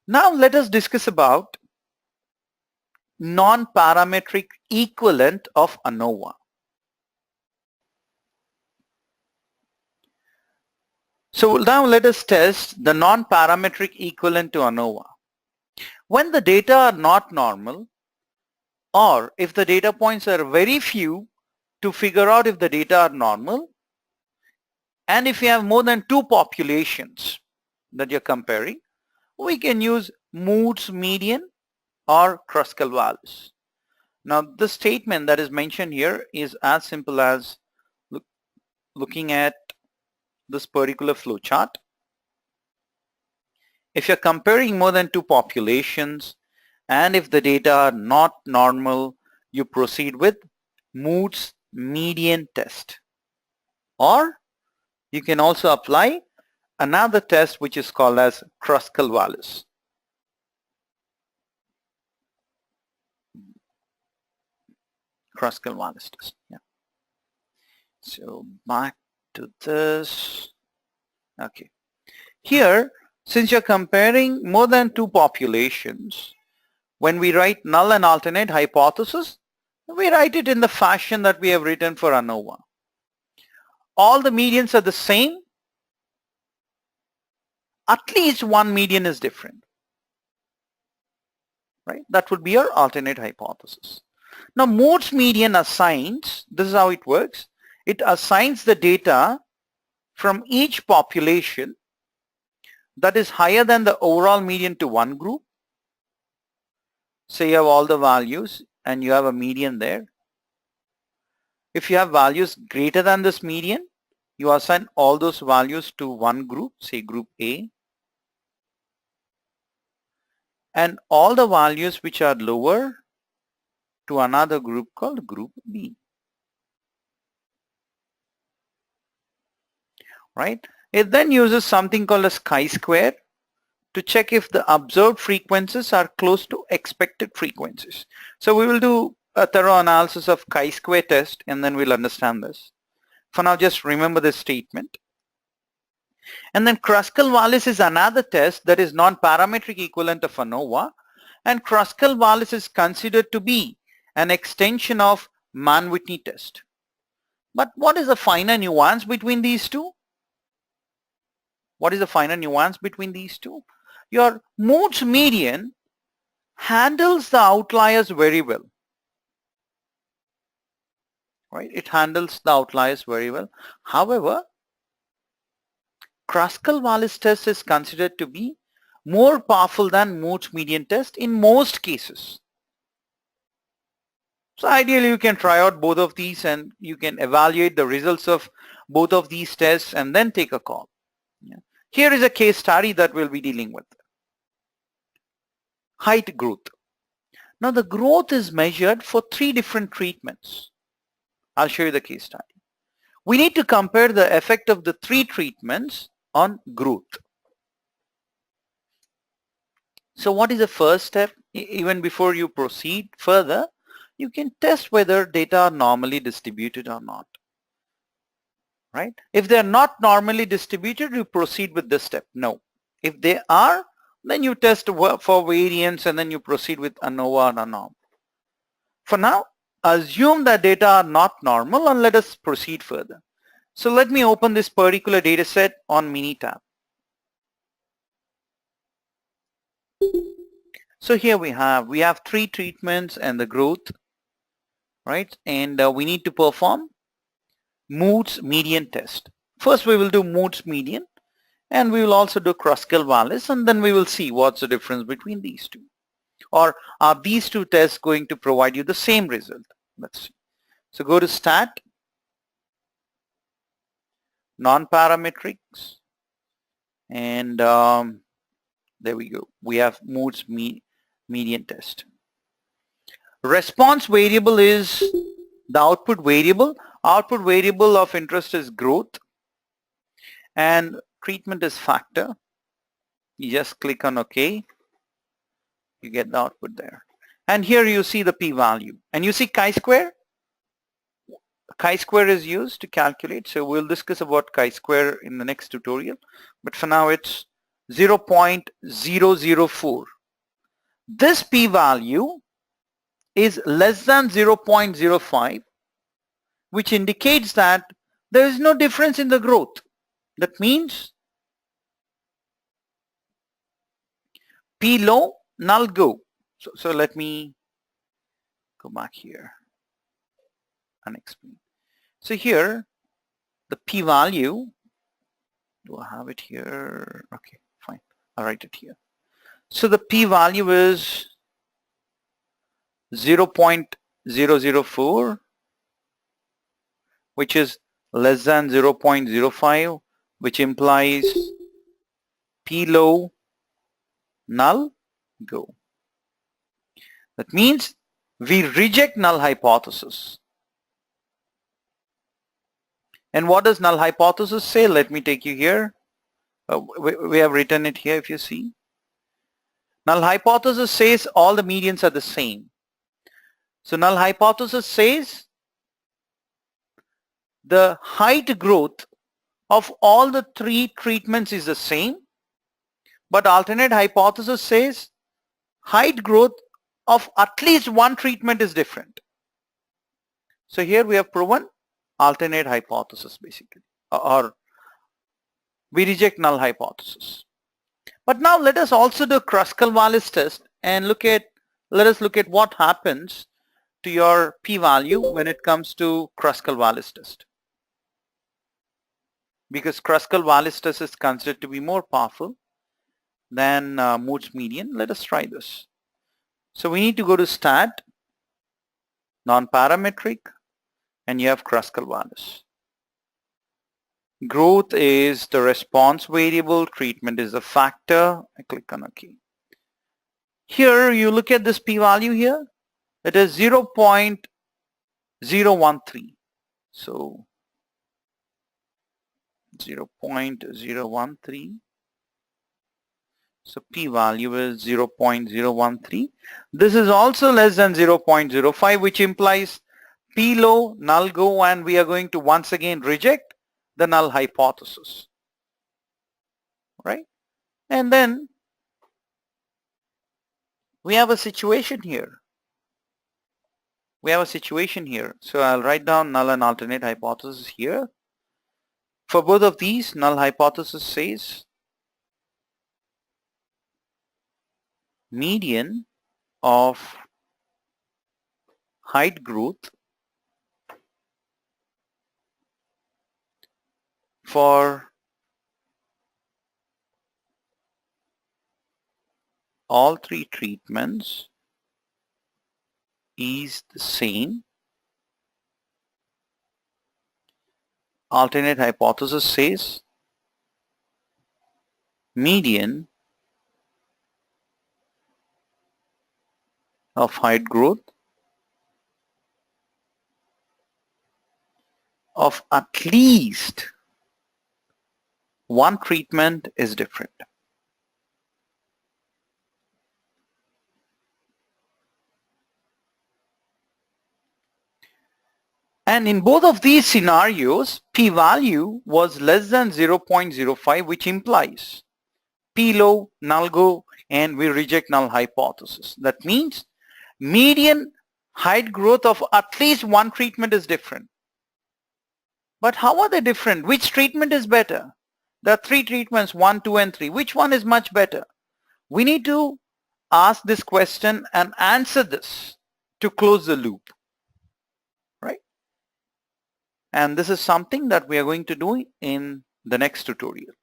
Now let us discuss about non-parametric equivalent of ANOVA. So now let us test the non-parametric equivalent to ANOVA. When the data are not normal, or if the data points are very few to figure out if the data are normal, and if you have more than two populations that you're comparing, we can use Moore's median or Kruskal-Wallis. Now the statement that is mentioned here is as simple as looking at this particular flow chart. If you're comparing more than two populations and if the data are not normal, you proceed with Moore's median test. Or you can also apply another test which is called as Kruskal-Wallis. Kruskal-Wallis test. Yeah. So back to this. Okay. Here, since you're comparing more than two populations, when we write null and alternate hypothesis, we write it in the fashion that we have written for ANOVA. All the medians are the same. At least one median is different. Right? That would be our alternate hypothesis. Now Moore's median assigns, this is how it works, it assigns the data from each population that is higher than the overall median to one group. Say you have all the values and you have a median there. If you have values greater than this median, you assign all those values to one group, say group A, and all the values which are lower to another group called group B. Right? It then uses something called as chi-square to check if the observed frequencies are close to expected frequencies. So we will do a thorough analysis of chi-square test and then we'll understand this. For now, just remember this statement. And then Kruskal-Wallis is another test that is non-parametric equivalent of ANOVA, and Kruskal-Wallis is considered to be an extension of Mann-Whitney test. But what is the finer nuance between these two? What is the finer nuance between these two? Your Moore's median handles the outliers very well. Right? It handles the outliers very well. However, Kruskal-Wallis test is considered to be more powerful than Moore's median test in most cases. So ideally you can try out both of these and you can evaluate the results of both of these tests and then take a call. Yeah. Here is a case study that we'll be dealing with. Height growth. Now the growth is measured for three different treatments. I'll show you the case study. We need to compare the effect of the three treatments on growth. So what is the first step? Even before you proceed further, you can test whether data are normally distributed or not. Right? If they are not normally distributed, you proceed with this step. No. If they are, then you test for variance and then you proceed with ANOVA or ANOM. For now, assume that data are not normal and let us proceed further. So let me open this particular data set on Minitab. So here we have three treatments and the growth, right? And we need to perform Moore's median test. First we will do Moore's median and we will also do Kruskal-Wallis and then we will see what's the difference between these two. Or are these two tests going to provide you the same result? Let's see. So go to Stat, Non-Parametrics, and there we go. We have Moore's median test. Response variable is the output variable. Output variable of interest is growth and treatment is factor. You just click on OK. You get the output there. And here you see the p-value. And you see chi-square. Chi-square is used to calculate. So we'll discuss about chi-square in the next tutorial. But for now it's 0.004. This p-value is less than 0.05, which indicates that there is no difference in the growth. That means p low, null go. So let me go back here and explain. So here the p-value, do I have it here? Okay, fine. I'll write it here. So the p-value is 0.004, which is less than 0.05, which implies p low, null go. That means we reject null hypothesis. And what does null hypothesis say? Let me take you here. We have written it here if you see. Null hypothesis says all the medians are the same. So null hypothesis says the height growth of all the three treatments is the same, but alternate hypothesis says height growth of at least one treatment is different. So here we have proven alternate hypothesis basically, or we reject null hypothesis. But now let us also do Kruskal-Wallis test and let us look at what happens to your p-value when it comes to Kruskal-Wallis test. Because Kruskal-Wallis test is considered to be more powerful than Moore's median. Let us try this. So we need to go to stat, non-parametric, and you have Kruskal-Wallis. Growth is the response variable, treatment is the factor. I click on OK. Here you look at this p-value here. It is 0.013. So 0.013. So p-value is 0.013. This is also less than 0.05, which implies p low, null go, and we are going to once again reject the null hypothesis, right? And then we have a situation here. So I'll write down null and alternate hypothesis here. For both of these, null hypothesis says median of height growth for all three treatments is the same. Alternate hypothesis says median of height growth of at least one treatment is different. And in both of these scenarios, p-value was less than 0.05, which implies p low, null go, and we reject null hypothesis. That means median height growth of at least one treatment is different. But how are they different? Which treatment is better? There are three treatments, 1, 2, and 3. Which one is much better? We need to ask this question and answer this to close the loop, right? And this is something that we are going to do in the next tutorial.